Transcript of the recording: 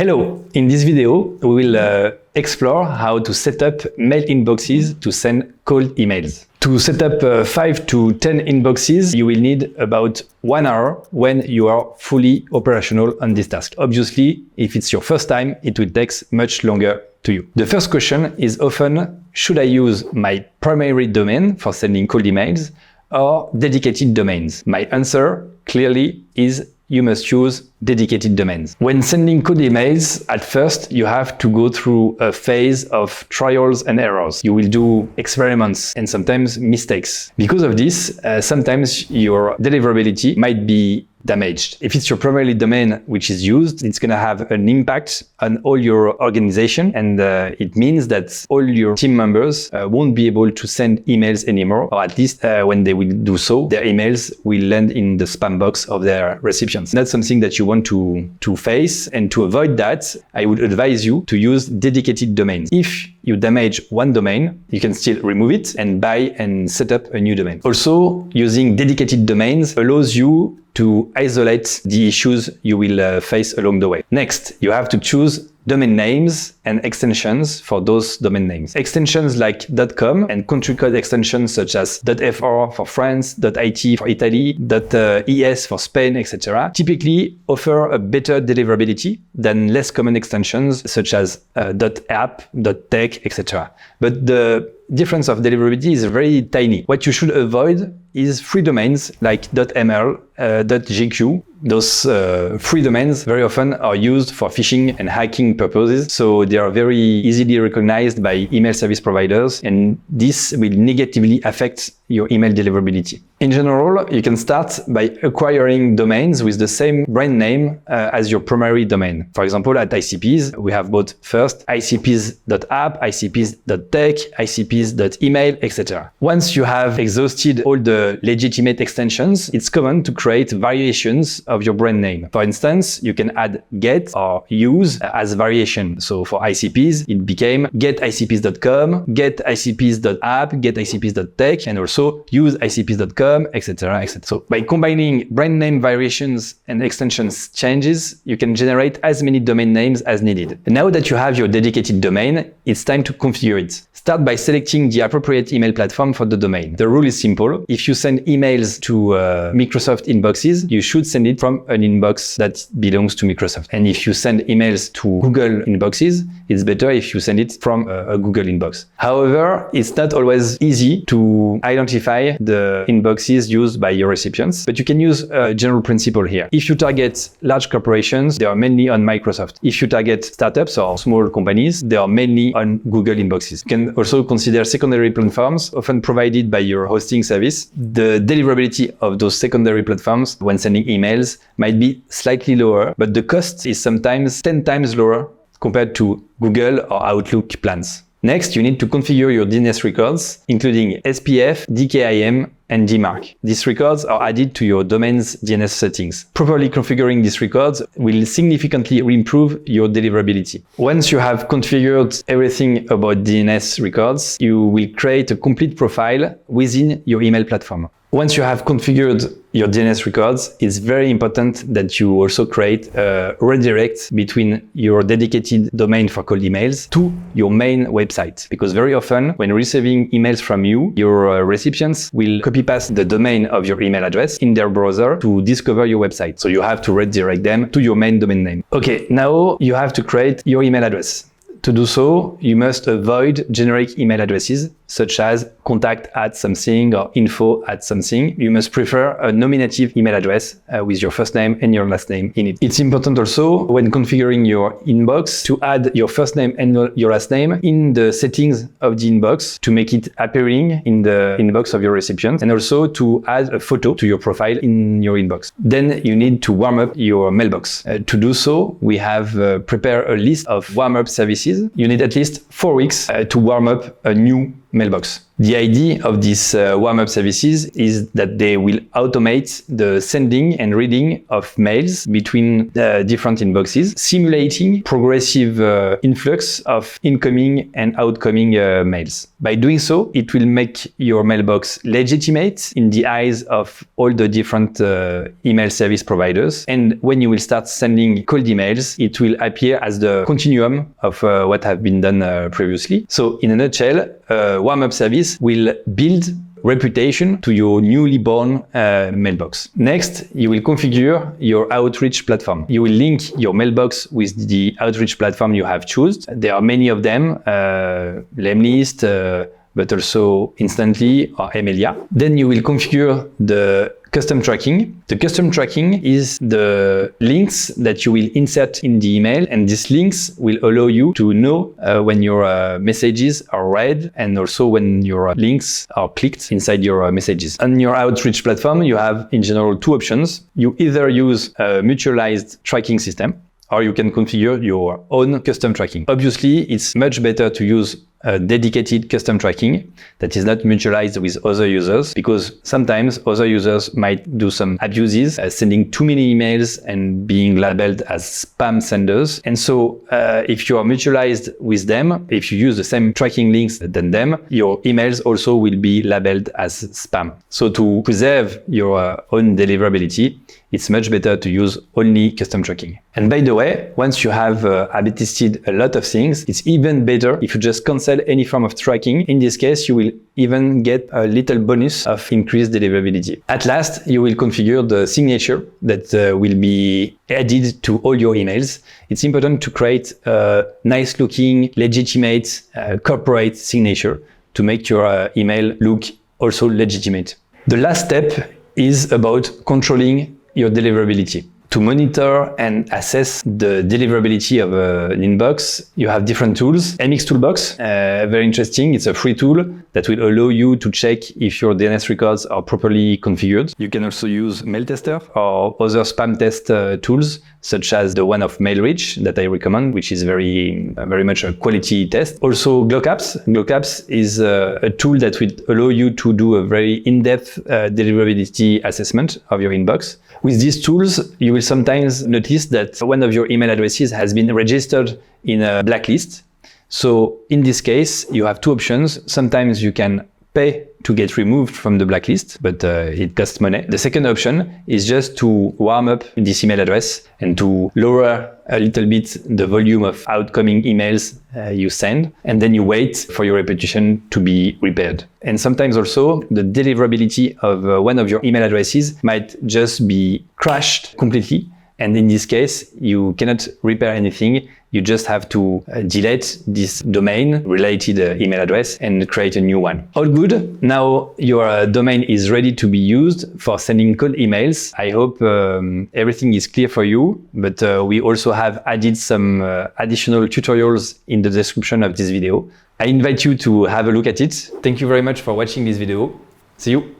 Hello! In this video, we will explore how to set up mail inboxes to send cold emails. To set up 5 to 10 inboxes, you will need about 1 hour when you are fully operational on this task. Obviously, if it's your first time, it will take much longer to you. The first question is often, should I use my primary domain for sending cold emails or dedicated domains? My answer clearly is you must choose dedicated domains. When sending cold emails, at first you have to go through a phase of trials and errors. You will do experiments and sometimes mistakes. Because of this, sometimes your deliverability might be damaged. If it's your primary domain which is used, it's going to have an impact on all your organization, and it means that all your team members won't be able to send emails anymore, or at least when they will do so, their emails will land in the spam box of their recipients. That's something that you want to face, and to avoid that, I would advise you to use dedicated domains. If you damage one domain, you can still remove it and buy and set up a new domain. Also, using dedicated domains allows you to isolate the issues you will face along the way. Next, you have to choose domain names and extensions for those domain names. Extensions like .com and country code extensions such as .fr for France, .it for Italy, .es for Spain, etc. typically offer a better deliverability than less common extensions such as .app, .tech, etc. But the difference of deliverability is very tiny. What you should avoid is free domains like .ml, .gq. Those free domains very often are used for phishing and hacking purposes, so they are very easily recognized by email service providers, and this will negatively affect your email deliverability. In general, you can start by acquiring domains with the same brand name as your primary domain. For example, at ICPs, we have both first icps.app, icps.tech, icps.email, etc. Once you have exhausted all the legitimate extensions, it's common to create variations of your brand name. For instance, you can add get or use as variation. So for ICPs, it became getICPs.com, getICPs.app, getICPs.tech, and also use ICPs.com, etc., etc. So by combining brand name variations and extensions changes, you can generate as many domain names as needed. And now that you have your dedicated domain, it's time to configure it. Start by selecting the appropriate email platform for the domain. The rule is simple. If you send emails to Microsoft inboxes, you should send it from an inbox that belongs to Microsoft. And if you send emails to Google inboxes, it's better if you send it from a Google inbox. However, it's not always easy to identify the inboxes used by your recipients, but you can use a general principle here. If you target large corporations, they are mainly on Microsoft. If you target startups or small companies, they are mainly on Google inboxes. You can also consider secondary platforms often provided by your hosting service. The deliverability of those secondary platforms when sending emails might be slightly lower, but the cost is sometimes 10 times lower compared to Google or Outlook plans. Next, you need to configure your DNS records, including SPF, DKIM, and DMARC. These records are added to your domain's DNS settings. Properly configuring these records will significantly improve your deliverability. Once you have configured everything about DNS records, you will create a complete profile within your email platform. Once you have configured your DNS records, it's very important that you also create a redirect between your dedicated domain for cold emails to your main website. Because very often, when receiving emails from you, your recipients will copy-paste the domain of your email address in their browser to discover your website. So you have to redirect them to your main domain name. Okay, now you have to create your email address. To do so, you must avoid generic email addresses such as contact@something or info@something. You must prefer a nominative email address with your first name and your last name in it. It's important also when configuring your inbox to add your first name and your last name in the settings of the inbox to make it appearing in the inbox of your recipient, and also to add a photo to your profile in your inbox. Then you need to warm up your mailbox. To do so, we have prepared a list of warm-up services. You need at least 4 weeks to warm up a new mailbox. The idea of these warm-up services is that they will automate the sending and reading of mails between different inboxes, simulating progressive influx of incoming and outgoing mails. By doing so, it will make your mailbox legitimate in the eyes of all the different email service providers. And when you will start sending cold emails, it will appear as the continuum of what have been done previously. So in a nutshell, a warm-up service will build reputation to your newly born mailbox. Next, you will configure your outreach platform. You will link your mailbox with the outreach platform you have chosen. There are many of them, Lemlist, but also Instantly or Emaillia. Then you will configure the custom tracking. The custom tracking is the links that you will insert in the email, and these links will allow you to know when your messages are read and also when your links are clicked inside your messages. On your outreach platform, you have in general two options. You either use a mutualized tracking system, or you can configure your own custom tracking. Obviously, it's much better to use a dedicated custom tracking that is not mutualized with other users, because sometimes other users might do some abuses, sending too many emails and being labeled as spam senders. And so if you are mutualized with them, if you use the same tracking links than them, your emails also will be labeled as spam. So to preserve your own deliverability, it's much better to use only custom tracking. And by the way, once you have A/B tested a lot of things, it's even better if you just cancel any form of tracking. In this case, you will even get a little bonus of increased deliverability. At last, you will configure the signature that will be added to all your emails. It's important to create a nice looking, legitimate corporate signature to make your email look also legitimate. The last step is about controlling your deliverability. To monitor and assess the deliverability of an inbox, you have different tools. MX Toolbox, very interesting. It's a free tool that will allow you to check if your DNS records are properly configured. You can also use Mailtester or other spam test tools, such as the one of MailReach that I recommend, which is very much a quality test. Also GlockApps. GlockApps is a tool that will allow you to do a very in-depth deliverability assessment of your inbox. With these tools, you will sometimes notice that one of your email addresses has been registered in a blacklist. So in this case, you have two options. Sometimes you can pay to get removed from the blacklist, but it costs money. The second option is just to warm up this email address and to lower a little bit the volume of outgoing emails you send, and then you wait for your reputation to be repaired. And sometimes also the deliverability of one of your email addresses might just be crashed completely. And in this case, you cannot repair anything. You just have to delete this domain related email address and create a new one. All good. Now your domain is ready to be used for sending cold emails. I hope everything is clear for you, but we also have added some additional tutorials in the description of this video. I invite you to have a look at it. Thank you very much for watching this video. See you.